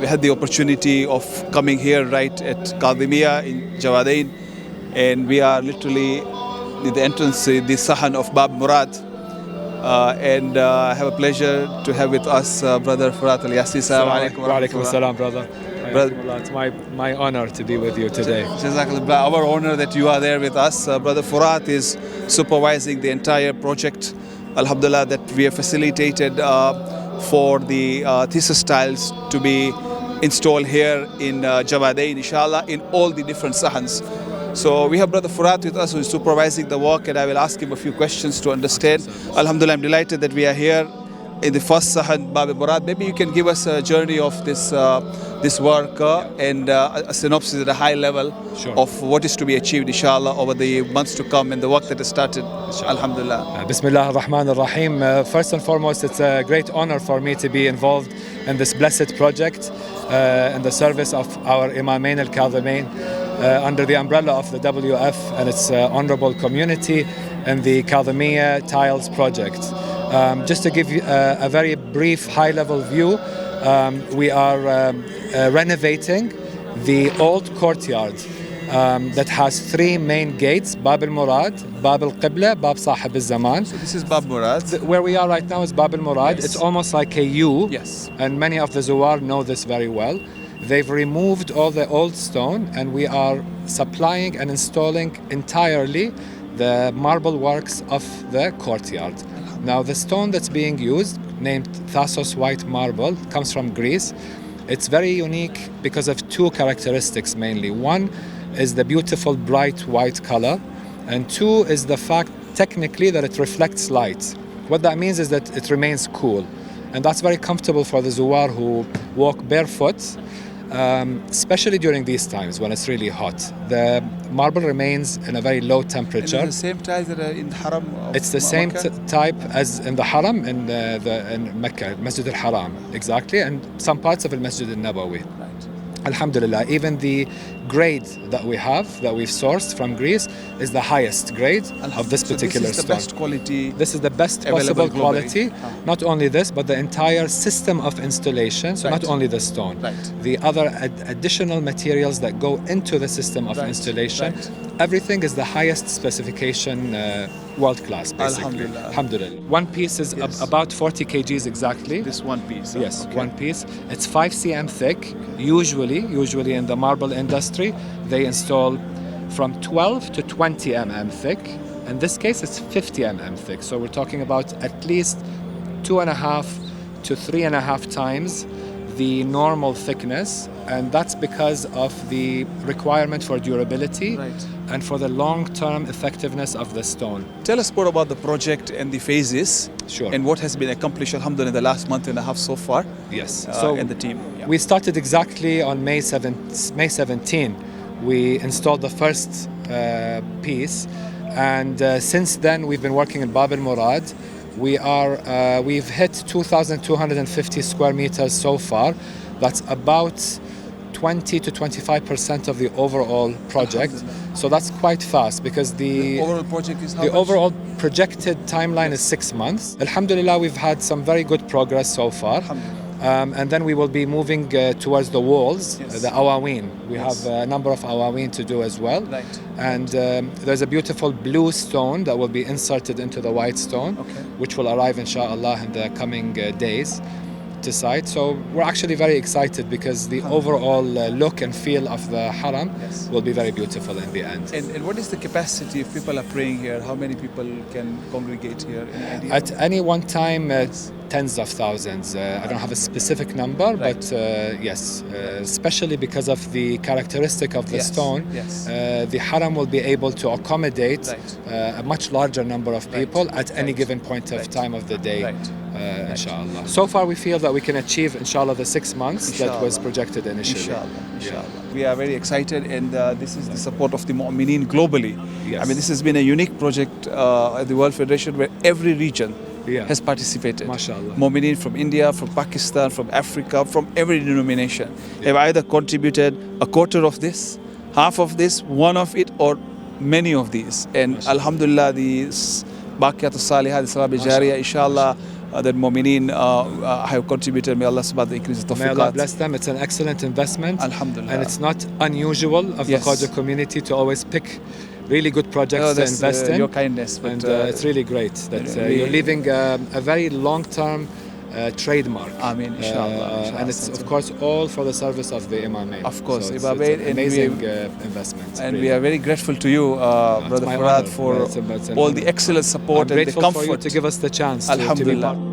we had the opportunity of coming here right at Kadhimiyya in Jawadain, and we are literally at the entrance to the Sahan of Bab Murad. And I have a pleasure to have with us Brother Furat Al Yassin. Assalamu alaikum. Wa alaikum assalam, brother. It's my honor to be with you today. Jazakallah. Our honor that you are there with us. Brother Furat is supervising the entire project, alhamdulillah, that we have facilitated for the Thassos tiles to be installed here in Jawadain, inshallah, in all the different sahans. So we have Brother Furat with us, who is supervising the work, and I will ask him a few questions to understand. Alhamdulillah, I'm delighted that we are here in the first Sahan, Bab Murad. Maybe you can give us a journey of this this work and a synopsis at a high level of what is to be achieved, inshallah, over the months to come and the work that has started. Alhamdulillah. Bismillah ar-Rahman ar-Rahim. First and foremost, it's a great honor for me to be involved in this blessed project in the service of our Imamain al-Kadhimain under the umbrella of the WF and its honorable community and the Kadhimiyya Tiles project. Just to give you a very brief high-level view, we are renovating the old courtyard that has three main gates: Bab al-Murad, Bab al-Qibla, Bab Sahib al-Zaman. So this is Bab Murad. Where we are right now is Bab al-Murad. Yes. It's almost like a U, Yes. and many of the Zawwar know this very well. They've removed all the old stone, and we are supplying and installing entirely the marble works of the courtyard. Now, the stone that's being used, named Thassos White Marble, comes from Greece. It's very unique because of two characteristics mainly. One is the beautiful bright white color, and two is the fact technically that it reflects light. What that means is that it remains cool, and that's very comfortable for the Zawwar who walk barefoot, especially during these times when it's really hot. The marble remains in a very low temperature. And it's the same tiles that are in the Haram of It's the same Makkah? type as in the Haram, in Mecca, Masjid al-Haram, exactly, and some parts of the Masjid al-Nabawi. Right. Alhamdulillah, even the grade that we have, that we've sourced from Greece, is the highest grade of this particular This is the stone. best quality. This is the best available possible quality. globally. Not only this, but the entire system of installation. So Right. not only the stone, Right. the other additional materials that go into the system of Right. installation. Right. Everything is the highest specification, world class, basically. Alhamdulillah. Alhamdulillah. One piece is Yes. about 40 kgs exactly. This one piece. Yes, Okay. one piece. It's 5 cm thick. Usually in the marble industry, they install from 12 to 20 mm thick. In this case, it's 50 mm thick. So we're talking about at least 2.5 to 3.5 times the normal thickness, and that's because of the requirement for durability Right. and for the long-term effectiveness of the stone. Tell us more about the project and the phases. Sure. And what has been accomplished, alhamdulillah, in the last month and a half so far. Yes. And the team. Yeah. We started exactly on May 17. We installed the first piece, and since then we've been working in Bab al-Murad. We've hit 2,250 square meters so far. That's about 20 to 25% of the overall project. So that's quite fast because the overall project is how the much? overall projected timeline is 6 months. Alhamdulillah, we've had some very good progress so far. Alhamdulillah. And then we will be moving towards the walls, Yes. the awaween. We Yes. have a number of awaween to do as well. Right. And there's a beautiful blue stone that will be inserted into the white stone, Okay. which will arrive inshallah in the coming days to site. So we're actually very excited because the overall look and feel of the haram Yes. will be very beautiful in the end. And what is the capacity if people are praying here? How many people can congregate here? Any idea? At any one time, tens of thousands. I don't have a specific number, Right. but yes, especially because of the characteristic of the Yes, stone, yes. the haram will be able to accommodate Right. a much larger number of people at any Right. given point of Right. time of the day. Right. Inshallah. So far, we feel that we can achieve, inshallah, the 6 months that was Inshallah. projected initially. Inshallah. We are very excited, and this is the support of the Mu'mineen globally. Yes. I mean, this has been a unique project at the World Federation where every region Yeah. has participated. MashaAllah. Mu'mineen from India, from Pakistan, from Africa, from every denomination have either contributed a quarter of this, half of this, one of it, or many of these. And MashaAllah. alhamdulillah, the Baqiyat al-Salihah, the Salab al-Jariyah, inshallah, that Mu'mineen have contributed. May Allah subhanahu wa ta'ala increase the May Allah tawfiqat. bless them. It's an excellent investment. Alhamdulillah. And it's not unusual of Yes. the Khawaja community to always pick really good projects to That's invest in. your kindness. But, And it's really great that we- you're leaving a very long-term trademark. Ameen, inshallah. And it's of course all for the service of the Imamain. Of course, so it's Imamain, an and amazing investment. And really. we are very grateful to you, Brother my Furat, honor. for It's an all honor. the excellent support I'm and the grateful for you comfort. to give us the chance to be Alhamdulillah. part.